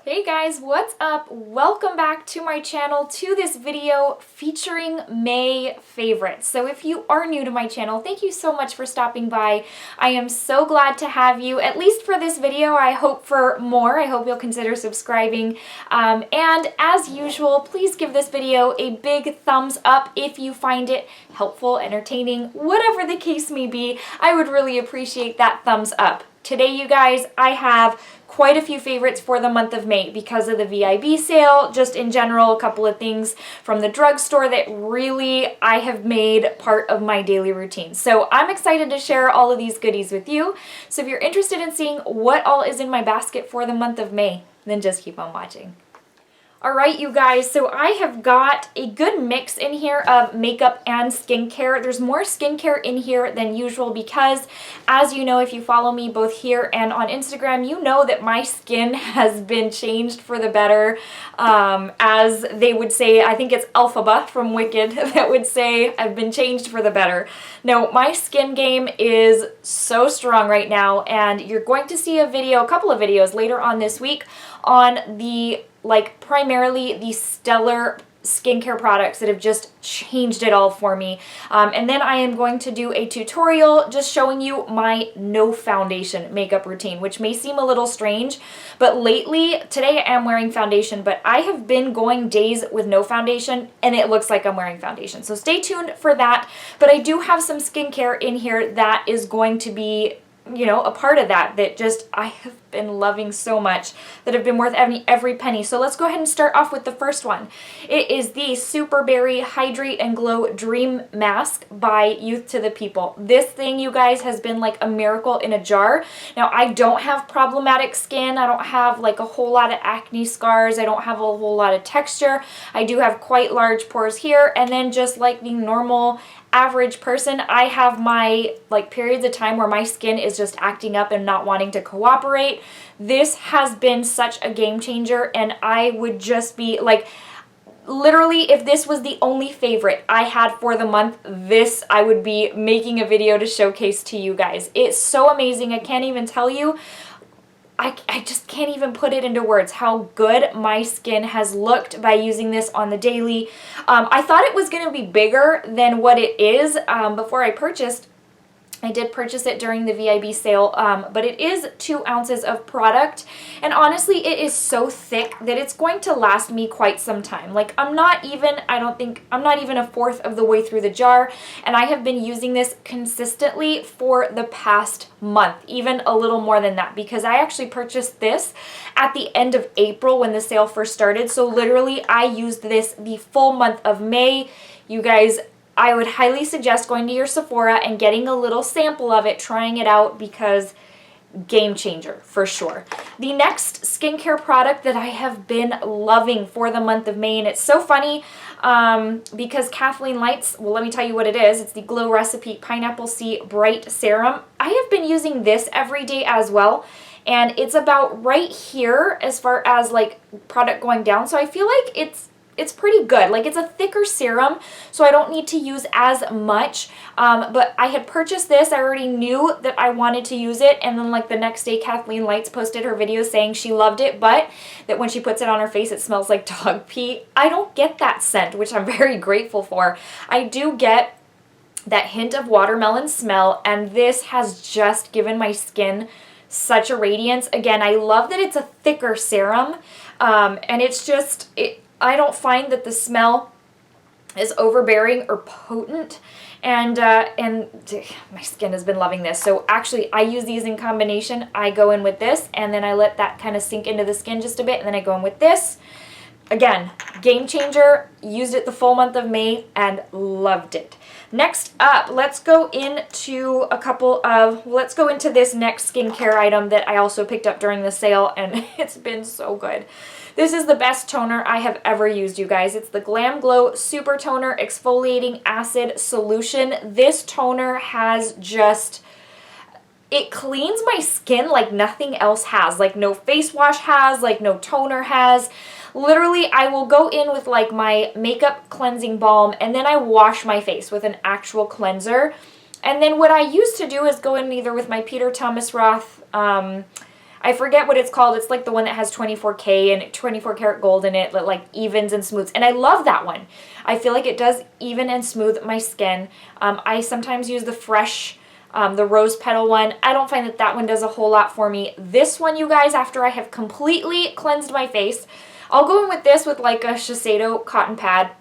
Hey guys, what's up? Welcome back to my channel, to this video featuring May favorites. So if you are new to my channel, thank you so much for stopping by. I am so glad to have you, at least for this video. I hope for more. I hope you'll consider subscribing. And as usual, please give this video a big thumbs up if you find it helpful, entertaining, whatever the case may be. I would really appreciate that thumbs up. Today, you guys, I have quite a few favorites for the month of May because of the VIB sale. Just in general, a couple of things from the drugstore that really I have made part of my daily routine. So I'm excited to share all of these goodies with you. So if you're interested in seeing what all is in my basket for the month of May, then just keep on watching. Alright, you guys, so I have got a good mix in here of makeup and skincare. There's more skincare in here than usual because, as you know, if you follow me both here and on Instagram, you know that my skin has been changed for the better. As they would say, I think it's Elphaba from Wicked that would say, I've been changed for the better. No, my skin game is so strong right now, and you're going to see a couple of videos later on this week on the primarily the stellar skincare products that have just changed it all for me. And then I am going to do a tutorial just showing you my no foundation makeup routine, which may seem a little strange, but lately, today I am wearing foundation, but I have been going days with no foundation and it looks like I'm wearing foundation. So stay tuned for that. But I do have some skincare in here that is going to be, you know, a part of that just I have been loving so much, that have been worth every penny. So let's go ahead and start off with the first one. It is the Superberry Hydrate and Glow Dream Mask by Youth to the People. This thing, you guys, has been like a miracle in a jar. Now, I don't have problematic skin. I don't have like a whole lot of acne scars. I don't have a whole lot of texture. I do have quite large pores here, and then just like the normal average person, I have my periods of time where my skin is just acting up and not wanting to cooperate. This has been such a game changer, and I would just be like, literally, if this was the only favorite I had for the month, this I would be making a video to showcase to you guys. It's so amazing. I can't even tell you. I just can't even put it into words how good my skin has looked by using this on the daily. I thought it was going to be bigger than what it is before I purchased. I did purchase it during the VIB sale, but it is 2 ounces of product, and honestly, it is so thick that it's going to last me quite some time. Like, I'm not even a fourth of the way through the jar, and I have been using this consistently for the past month, even a little more than that, because I actually purchased this at the end of April when the sale first started, so literally, I used this the full month of May. You guys, I would highly suggest going to your Sephora and getting a little sample of it, trying it out, because game changer for sure. The next skincare product that I have been loving for the month of May, and it's so funny because Kathleen Lights, well, let me tell you what it is. It's the Glow Receipe Pineapple C Bright Serum. I have been using this every day as well, and it's about right here as far as like product going down, so I feel like it's pretty good. Like, it's a thicker serum, so I don't need to use as much. But I had purchased this. I already knew that I wanted to use it. And then, like, the next day, Kathleen Lights posted her video saying she loved it, but that when she puts it on her face, it smells like dog pee. I don't get that scent, which I'm very grateful for. I do get that hint of watermelon smell, and this has just given my skin such a radiance. Again, I love that it's a thicker serum, and it's just... I don't find that the smell is overbearing or potent, and my skin has been loving this. So actually, I use these in combination. I go in with this, and then I let that kind of sink into the skin just a bit, and then I go in with this. Again, game changer. Used it the full month of May and loved it. Next up, let's go into this next skincare item that I also picked up during the sale, and it's been so good. This is the best toner I have ever used, you guys. It's the Glam Glow Supertoner Exfoliating Acid Solution. This toner has just... it cleans my skin like nothing else has. Like no face wash has, like no toner has. Literally, I will go in with like my makeup cleansing balm, and then I wash my face with an actual cleanser. And then what I used to do is go in either with my Peter Thomas Roth I forget what it's called. It's like the one that has 24K and 24 karat gold in it that like evens and smooths. And I love that one. I feel like it does even and smooth my skin. I sometimes use the Fresh, the rose petal one. I don't find that that one does a whole lot for me. This one, you guys, after I have completely cleansed my face, I'll go in with this with like a Shiseido cotton pad.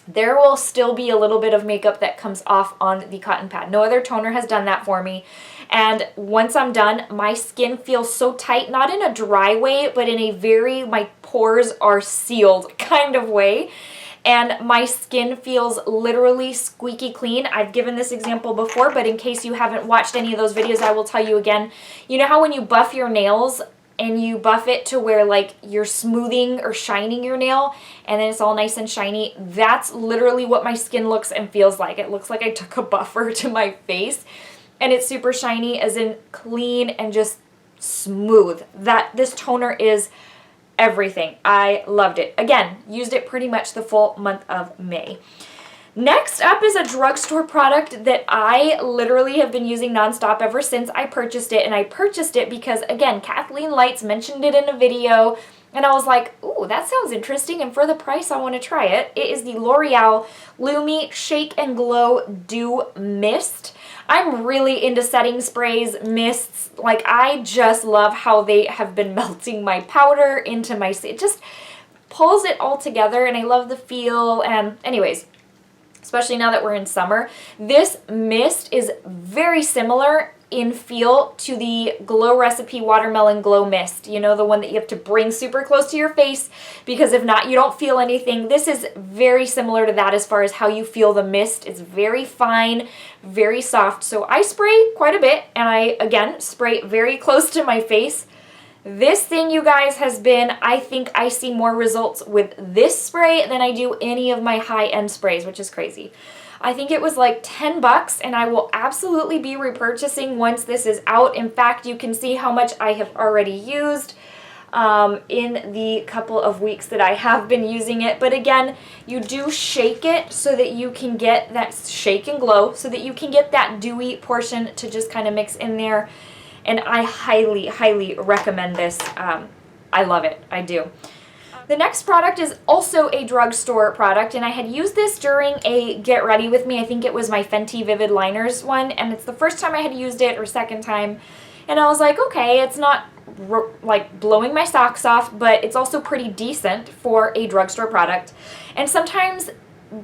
There will still be a little bit of makeup that comes off on the cotton pad. No other toner has done that for me. And once I'm done, my skin feels so tight, not in a dry way, but in a very, my pores are sealed kind of way. And my skin feels literally squeaky clean. I've given this example before, but in case you haven't watched any of those videos, I will tell you again. You know how when you buff your nails, and you buff it to where like you're smoothing or shining your nail and then it's all nice and shiny? That's literally what my skin looks and feels like. It looks like I took a buffer to my face and it's super shiny, as in clean and just smooth. This toner is everything. I loved it. Again, used it pretty much the full month of May. Next up is a drugstore product that I literally have been using nonstop ever since I purchased it. And I purchased it because, again, Kathleen Lights mentioned it in a video. And I was like, ooh, that sounds interesting. And for the price, I want to try it. It is the L'Oreal Lumi Shake and Glow Dew Mist. I'm really into setting sprays, mists. Like, I just love how they have been melting my powder into my... It just pulls it all together. And I love the feel. And anyways, especially now that we're in summer. This mist is very similar in feel to the Glow Recipe Watermelon Glow Mist. You know, the one that you have to bring super close to your face because if not, you don't feel anything. This is very similar to that as far as how you feel the mist. It's very fine, very soft. So I spray quite a bit and I, again, spray very close to my face. This thing, you guys, has been, I think I see more results with this spray than I do any of my high-end sprays, which is crazy. I think it was like 10 bucks, and I will absolutely be repurchasing once this is out. In fact, you can see how much I have already used in the couple of weeks that I have been using it. But again, you do shake it so that you can get that shake and glow, so that you can get that dewy portion to just kind of mix in there. And I highly, highly recommend this. I love it. I do. The next product is also a drugstore product, and I had used this during a Get Ready With Me. I think it was my Fenty Vivid Liners one, and it's the first time I had used it, or second time. And I was like, okay, it's not like blowing my socks off, but it's also pretty decent for a drugstore product. And sometimes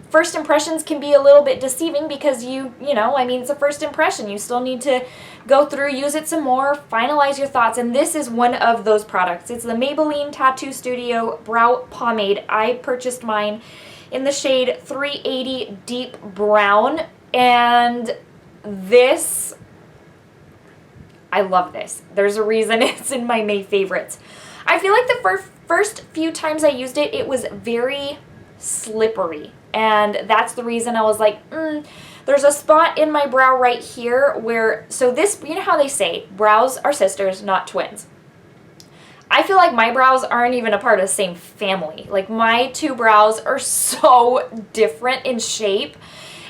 first impressions can be a little bit deceiving because you know, I mean, it's a first impression. You still need to go through, use it some more, finalize your thoughts, and this is one of those products. It's the Maybelline Tattoo Studio Brow Pomade. I purchased mine in the shade 380 Deep Brown, and this, I love this. There's a reason it's in my May favorites. I feel like the first few times I used it, it was very slippery. And that's the reason I was like, there's a spot in my brow right here where, so this, you know how they say, brows are sisters, not twins. I feel like my brows aren't even a part of the same family. Like, my two brows are so different in shape.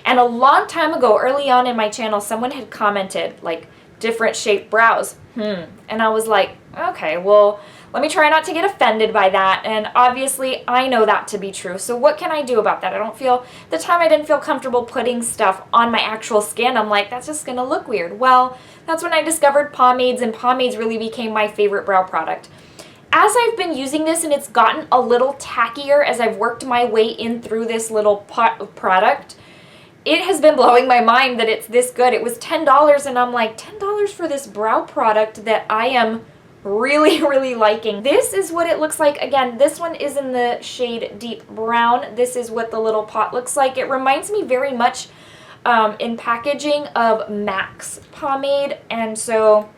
And a long time ago, early on in my channel, someone had commented, like, different shaped brows. And I was like, okay, well, let me try not to get offended by that. And obviously, I know that to be true. So what can I do about that? I don't feel, the time I didn't feel comfortable putting stuff on my actual skin. I'm like, that's just gonna look weird. Well, that's when I discovered pomades, and pomades really became my favorite brow product. As I've been using this, and it's gotten a little tackier as I've worked my way in through this little pot of product, it has been blowing my mind that it's this good. It was $10, and I'm like, $10 for this brow product that I am really, really liking. This is what it looks like. Again, this one is in the shade Deep Brown. This is what the little pot looks like. It reminds me very much in packaging of MAC's pomade, and so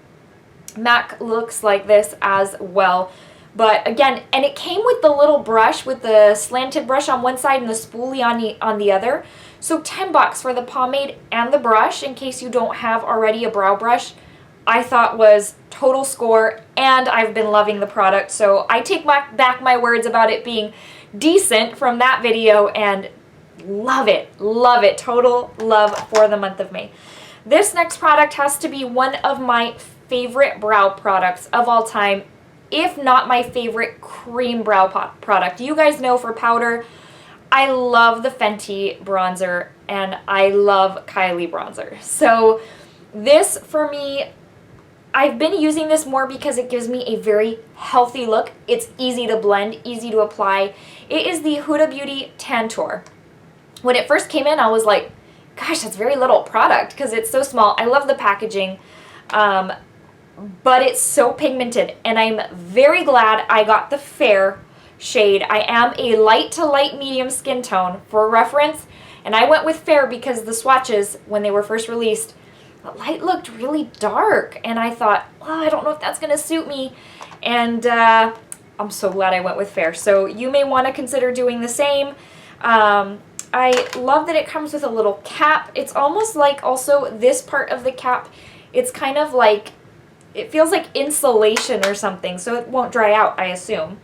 MAC looks like this as well. But again, and it came with the little brush, with the slanted brush on one side and the spoolie on the other. So 10 bucks for the pomade and the brush, in case you don't have already a brow brush, I thought was total score, and I've been loving the product. So I take back my words about it being decent from that video, and love it, total love for the month of May. This next product has to be one of my favorite brow products of all time, if not my favorite cream brow product. You guys know for powder, I love the Fenty bronzer and I love Kylie bronzer. So this for me, I've been using this more because it gives me a very healthy look. It's easy to blend, easy to apply. It is the Huda Beauty Tantour. When it first came in, I was like, gosh, that's very little product because it's so small. I love the packaging, but it's so pigmented, and I'm very glad I got the fair shade. I am a light to light medium skin tone for reference, and I went with fair because the swatches, when they were first released, the light looked really dark, and I thought, well, I don't know if that's going to suit me, and I'm so glad I went with fair. So you may want to consider doing the same. I love that it comes with a little cap. It's almost like also this part of the cap, it's kind of like, it feels like insulation or something, so it won't dry out, I assume.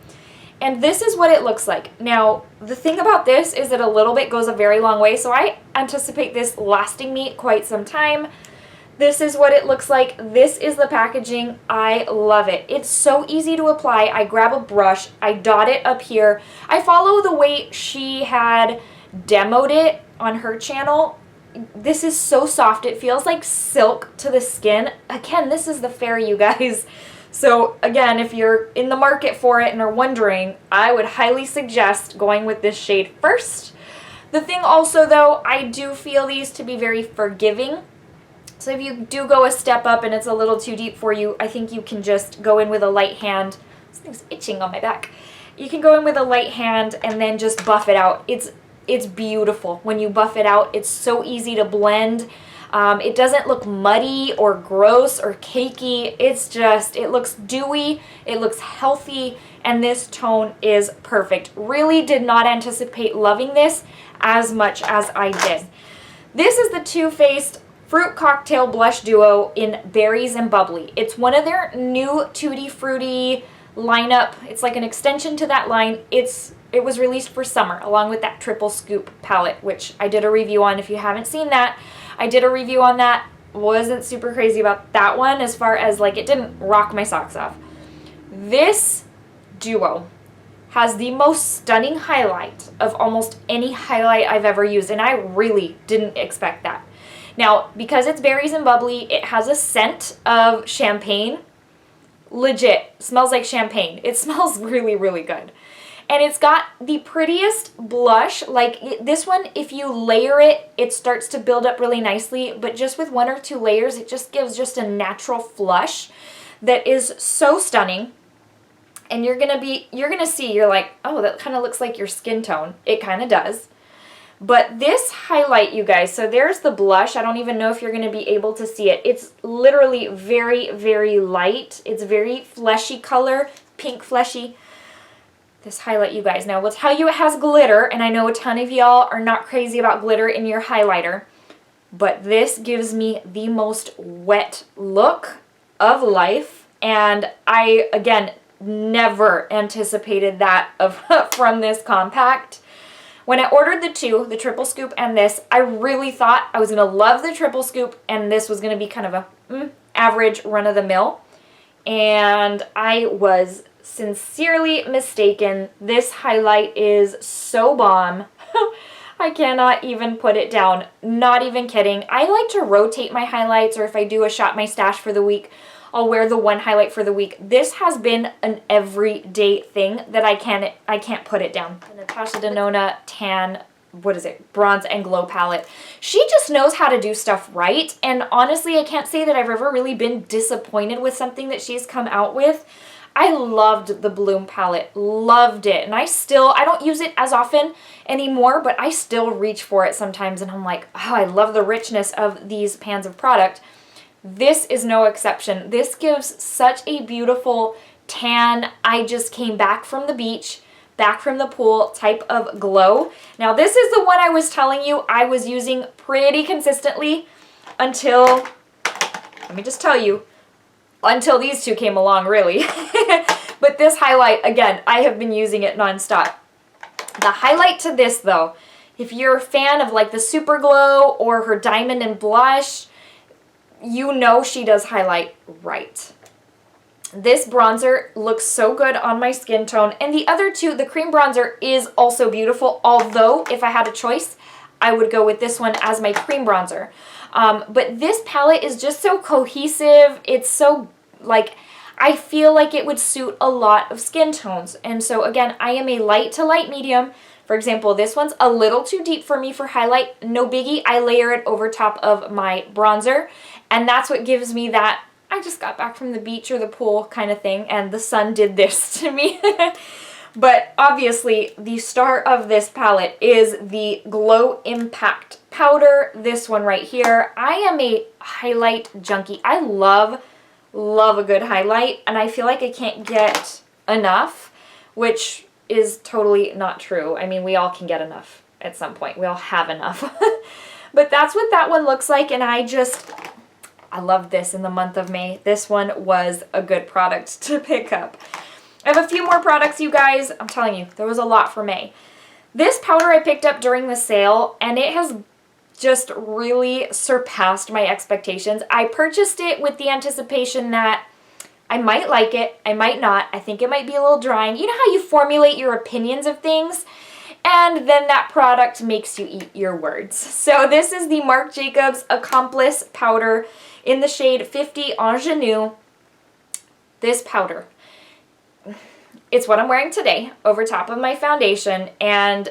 And this is what it looks like. Now, the thing about this is that a little bit goes a very long way, so I anticipate this lasting me quite some time. This is what it looks like. This is the packaging. I love it. It's so easy to apply. I grab a brush, I dot it up here. I follow the way she had demoed it on her channel. This is so soft. It feels like silk to the skin. Again, this is the fair, you guys. So again, if you're in the market for it and are wondering, I would highly suggest going with this shade first. The thing also though, I do feel these to be very forgiving. So if you do go a step up and it's a little too deep for you, I think you can just go in with a light hand. This thing's itching on my back. You can go in with a light hand and then just buff it out. It's beautiful when you buff it out. It's so easy to blend. It doesn't look muddy or gross or cakey. It's just, it looks dewy, it looks healthy, and this tone is perfect. Really did not anticipate loving this as much as I did. This is the Too Faced Fruit Cocktail Blush Duo in Berries and Bubbly. It's one of their new Tutti Frutti lineup. It's like an extension to that line. It was released for summer along with that Triple Scoop palette, which I did a review on. If you haven't seen that, I did a review on that. Wasn't super crazy about that one as far as like it didn't rock my socks off. This duo has the most stunning highlight of almost any highlight I've ever used, and I really didn't expect that. Now, because it's Berries and Bubbly, it has a scent of champagne. Legit, smells like champagne. It smells really, really good. And it's got the prettiest blush. Like this one, if you layer it, it starts to build up really nicely, but just with one or two layers, it just gives just a natural flush that is so stunning. And you're gonna see, you're like, oh, that kind of looks like your skin tone. It kind of does. But this highlight, you guys, so there's the blush. I don't even know if you're gonna be able to see it. It's literally very, very light. It's very fleshy color, pink fleshy. This highlight, you guys, now will tell you it has glitter, and I know a ton of y'all are not crazy about glitter in your highlighter, but this gives me the most wet look of life, and I, again, never anticipated that from this compact. When I ordered the two, the Triple Scoop and this, I really thought I was going to love the Triple Scoop, and this was going to be kind of a average run-of-the-mill, and I was sincerely mistaken. This highlight is so bomb. I cannot even put it down. Not even kidding. I like to rotate my highlights, or if I do a shop my stash for the week, I'll wear the one highlight for the week. This has been an everyday thing that I can't put it down. The Natasha Denona Tan, what is it, Bronze and Glow palette. She just knows how to do stuff right, and honestly, I can't say that I've ever really been disappointed with something that she's come out with. I loved the Bloom palette, loved it, and I don't use it as often anymore, but I still reach for it sometimes, and I'm like, oh, I love the richness of these pans of product. This is no exception. This gives such a beautiful tan, I just came back from the beach, back from the pool type of glow. Now this is the one I was telling you I was using pretty consistently until, let me just tell you, until these two came along, really. But this highlight, again, I have been using it nonstop. The highlight to this, though, if you're a fan of like the Super Glow or her Diamond and Blush, you know she does highlight right. This bronzer looks so good on my skin tone. And the other two, the cream bronzer is also beautiful, although if I had a choice, I would go with this one as my cream bronzer. But this palette is just so cohesive. It's so, like, I feel like it would suit a lot of skin tones. And so, again, I am a light to light medium. For example, this one's a little too deep for me for highlight. No biggie. I layer it over top of my bronzer. And that's what gives me that I just got back from the beach or the pool kind of thing, and the sun did this to me. But obviously, the star of this palette is the Glow Impact Powder, this one right here. I am a highlight junkie. I love a good highlight, and I feel like I can't get enough, which is totally not true. I mean, we all can get enough at some point. We all have enough. But that's what that one looks like, and I love this in the month of May. This one was a good product to pick up. I have a few more products, you guys. I'm telling you, there was a lot for May. This powder I picked up during the sale, and it has just really surpassed my expectations. I purchased it with the anticipation that I might like it, I might not. I think it might be a little drying. You know how you formulate your opinions of things? And then that product makes you eat your words. So this is the Marc Jacobs Accomplice powder in the shade 50 Ingenue. This powder, it's what I'm wearing today over top of my foundation, and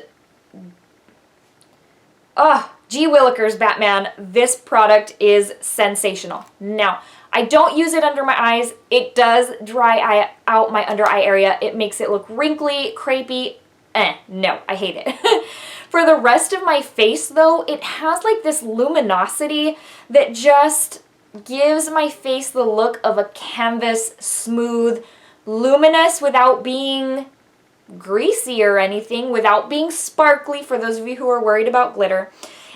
gee willikers, Batman, this product is sensational. Now, I don't use it under my eyes. It does dry out my under eye area. It makes it look wrinkly, crepey. No, I hate it. For the rest of my face, though, it has like this luminosity that just gives my face the look of a canvas, smooth, luminous without being greasy or anything, without being sparkly, for those of you who are worried about glitter.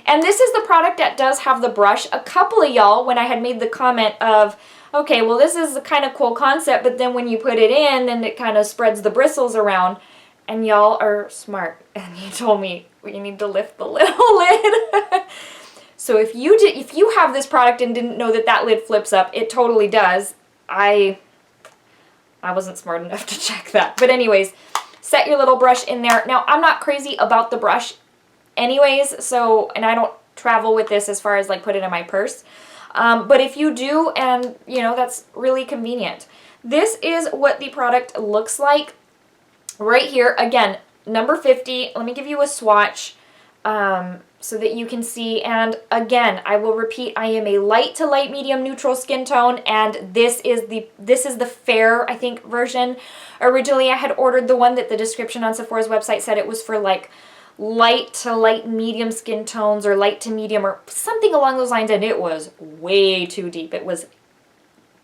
And this is the product that does have the brush. A couple of y'all, when I had made the comment of, okay, well, this is a kind of cool concept, but then when you put it in, then it kind of spreads the bristles around. And y'all are smart, and you told me you need to lift the little lid. So if you have this product and didn't know that that lid flips up, it totally does. I wasn't smart enough to check that. But anyways, set your little brush in there. Now, I'm not crazy about the brush anyways, so, and I don't travel with this as far as like put it in my purse. But if you do, and you know, that's really convenient. This is what the product looks like right here. Again, number 50. Let me give you a swatch so that you can see. And again, I will repeat, I am a light to light medium neutral skin tone, and this is the fair, I think, version. Originally, I had ordered the one that the description on Sephora's website said it was for like light to light medium skin tones, or light to medium, or something along those lines, and it was way too deep. It was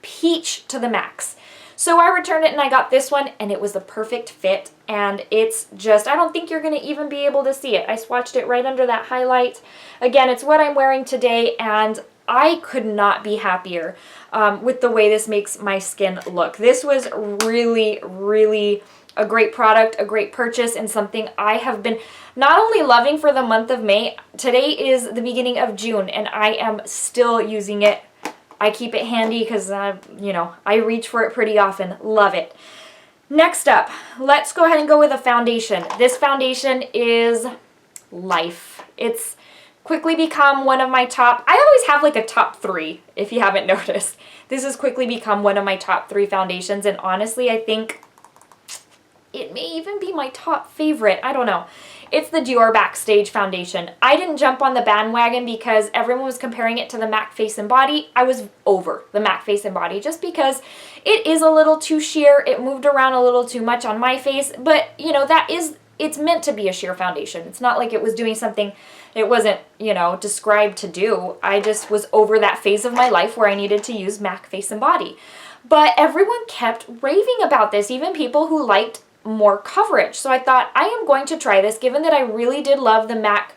peach to the max. So I returned it and I got this one, and it was the perfect fit, and it's just, I don't think you're going to even be able to see it. I swatched it right under that highlight. Again, it's what I'm wearing today, and I could not be happier with the way this makes my skin look. This was really, really a great product, a great purchase, and something I have been not only loving for the month of May. Today is the beginning of June, and I am still using it. I keep it handy because, you know, I reach for it pretty often. Love it. Next up, let's go ahead and go with a foundation. This foundation is life. It's quickly become one of my top, I always have like a top 3, if you haven't noticed. This has quickly become one of my top 3 foundations, and honestly, I think it may even be my top favorite. I don't know. It's the Dior Backstage foundation. I didn't jump on the bandwagon because everyone was comparing it to the MAC Face and Body. I was over the MAC Face and Body just because it is a little too sheer. It moved around a little too much on my face, but you know, it's meant to be a sheer foundation. It's not like it was doing something it wasn't, you know, described to do. I just was over that phase of my life where I needed to use MAC Face and Body. But everyone kept raving about this, even people who liked more coverage. So I thought, I am going to try this, given that I really did love the MAC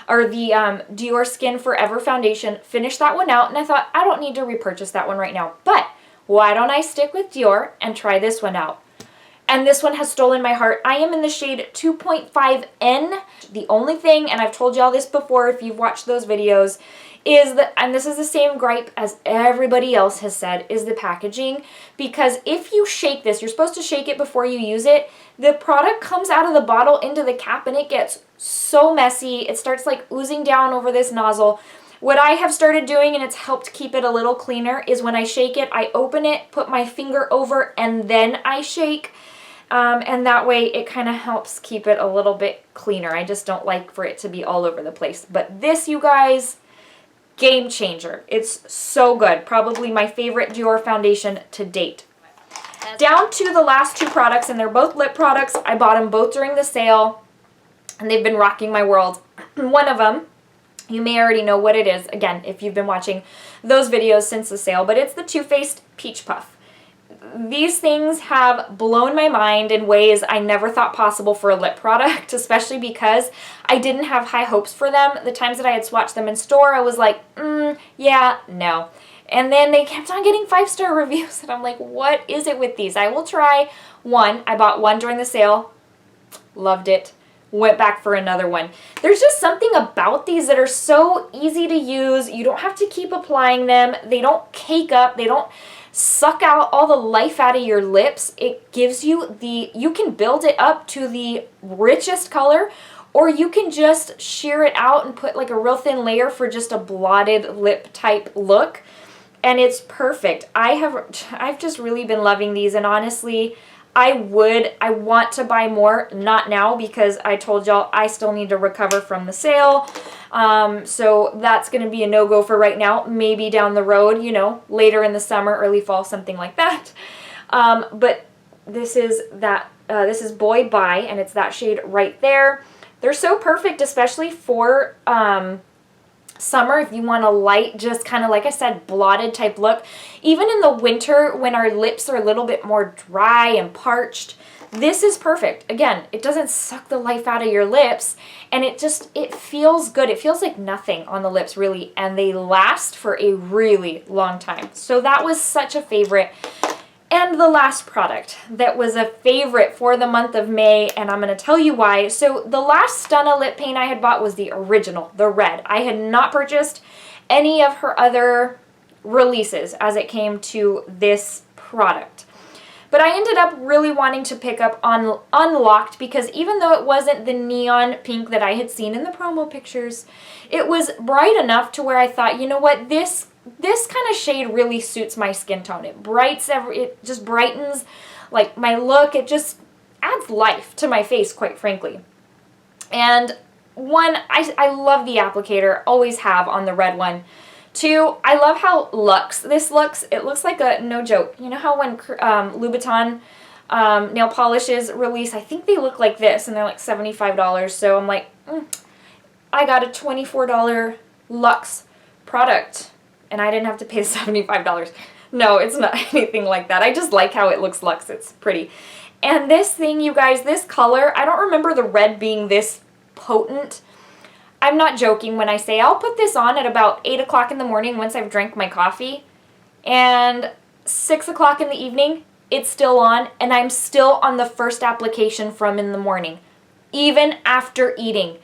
or the Dior Skin Forever foundation. Finished that one out, and I thought, I don't need to repurchase that one right now, but why don't I stick with Dior and try this one out? and this one has stolen my heart. I am in the shade 2.5N. The only thing, and I've told y'all this before if you've watched those videos, is that, and this is the same gripe as everybody else has said, is the packaging. Because if you shake this, you're supposed to shake it before you use it, the product comes out of the bottle into the cap and it gets so messy. It starts like oozing down over this nozzle. What I have started doing, and it's helped keep it a little cleaner, is when I shake it, I open it, put my finger over, and then I shake. And that way it kind of helps keep it a little bit cleaner. I just don't like for it to be all over the place. But this, you guys, game changer. It's so good. Probably my favorite Dior foundation to date. Down to the last two products, and they're both lip products. I bought them both during the sale, and they've been rocking my world. One of them, you may already know what it is, again, if you've been watching those videos since the sale, but it's the Too Faced Peach Puff. These things have blown my mind in ways I never thought possible for a lip product, especially because I didn't have high hopes for them. The times that I had swatched them in store, I was like, yeah, no. And then they kept on getting 5-star reviews, and I'm like, what is it with these? I will try one. I bought one during the sale, loved it, went back for another one. There's just something about these that are so easy to use. You don't have to keep applying them. They don't cake up. They don't suck out all the life out of your lips. It gives you you can build it up to the richest color, or you can just sheer it out and put like a real thin layer for just a blotted lip type look. And it's perfect. I've just really been loving these, and honestly, I want to buy more, not now because I told y'all I still need to recover from the sale. So that's going to be a no-go for right now. Maybe down the road, you know, later in the summer, early fall, something like that. But this is Boy Bye, and it's that shade right there. They're so perfect, especially for summer, if you want a light, just kind of, like I said, blotted type look. Even in the winter when our lips are a little bit more dry and parched, this is perfect. Again, it doesn't suck the life out of your lips, and it feels good. It feels like nothing on the lips, really, and they last for a really long time. So that was such a favorite. And the last product that was a favorite for the month of May, and I'm going to tell you why. So the last Stunna lip paint I had bought was the original, the red. I had not purchased any of her other releases as it came to this product. But I ended up really wanting to pick up on Unlocked, because even though it wasn't the neon pink that I had seen in the promo pictures, it was bright enough to where I thought, you know what, this kind of shade really suits my skin tone. It just brightens like my look. It just adds life to my face, quite frankly. And one, I love the applicator, always have on the red one. Two, I love how luxe this looks. It looks like a, no joke, you know how when Louboutin nail polishes release, I think they look like this, and they're like $75. So I'm like, I got a $24 luxe product, and I didn't have to pay $75. No, it's not anything like that. I just like how it looks luxe. It's pretty. And this thing, you guys, this color, I don't remember the red being this potent. I'm not joking when I say I'll put this on at about 8 o'clock in the morning once I've drank my coffee, and 6 o'clock in the evening, it's still on, and I'm still on the first application from in the morning, even after eating.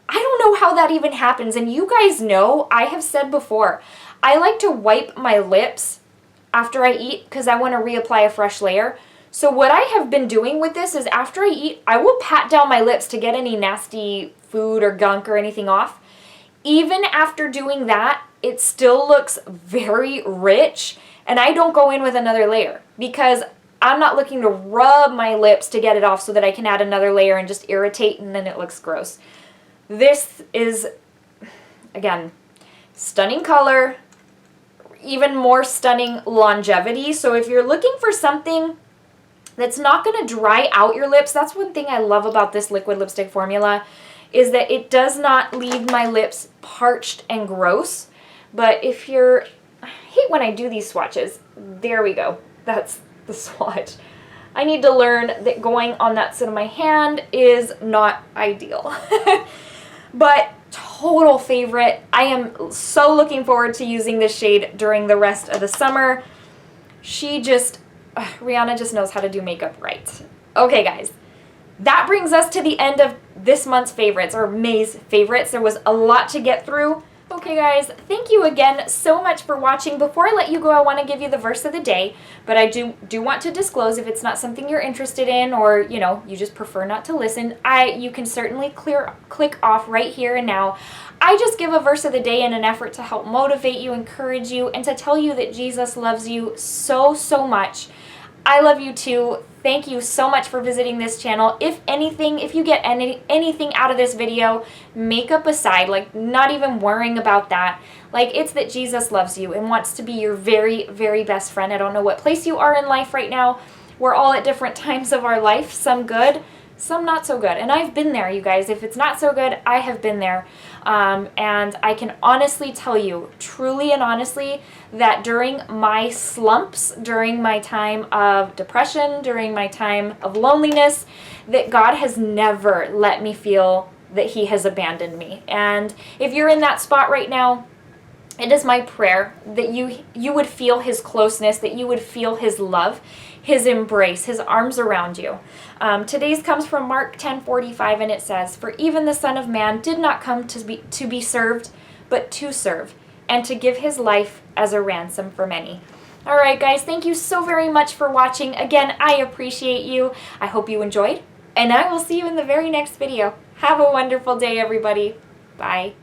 I don't know how that even happens, and you guys know, I have said before, I like to wipe my lips after I eat because I want to reapply a fresh layer. So what I have been doing with this is after I eat, I will pat down my lips to get any nasty food or gunk or anything off. Even after doing that, it still looks very rich, and I don't go in with another layer because I'm not looking to rub my lips to get it off so that I can add another layer and just irritate, and then it looks gross. This is, again, stunning color, even more stunning longevity. So if you're looking for something that's not going to dry out your lips, that's one thing I love about this liquid lipstick formula, is that it does not leave my lips parched and gross. But if you're, I hate when I do these swatches. There we go. That's the swatch. I need to learn that going on that side of my hand is not ideal. But total favorite. I am so looking forward to using this shade during the rest of the summer. Rihanna just knows how to do makeup right. Okay, guys. That brings us to the end of this month's favorites, or May's favorites. There was a lot to get through. Okay guys, thank you again so much for watching. Before I let you go, I want to give you the verse of the day, but I do want to disclose if it's not something you're interested in, or you know, you just prefer not to listen, you can certainly click off right here and now. I just give a verse of the day in an effort to help motivate you, encourage you, and to tell you that Jesus loves you so, so much. I love you too. Thank you so much for visiting this channel. If anything, if you get anything out of this video, makeup aside, like not even worrying about that, like it's that Jesus loves you and wants to be your very, very best friend. I don't know what place you are in life right now. We're all at different times of our life, some good, some not so good. And I've been there, you guys. If it's not so good, I have been there. And I can honestly tell you, truly and honestly, that during my slumps, during my time of depression, during my time of loneliness, that God has never let me feel that He has abandoned me. And if you're in that spot right now, it is my prayer that you would feel His closeness, that you would feel His love, His embrace, His arms around you. Today's comes from Marc 10:45, and it says, "For even the Son of Man did not come to be served, but to serve, and to give His life as a ransom for many." All right, guys, thank you so very much for watching. Again, I appreciate you. I hope you enjoyed, and I will see you in the very next video. Have a wonderful day, everybody. Bye.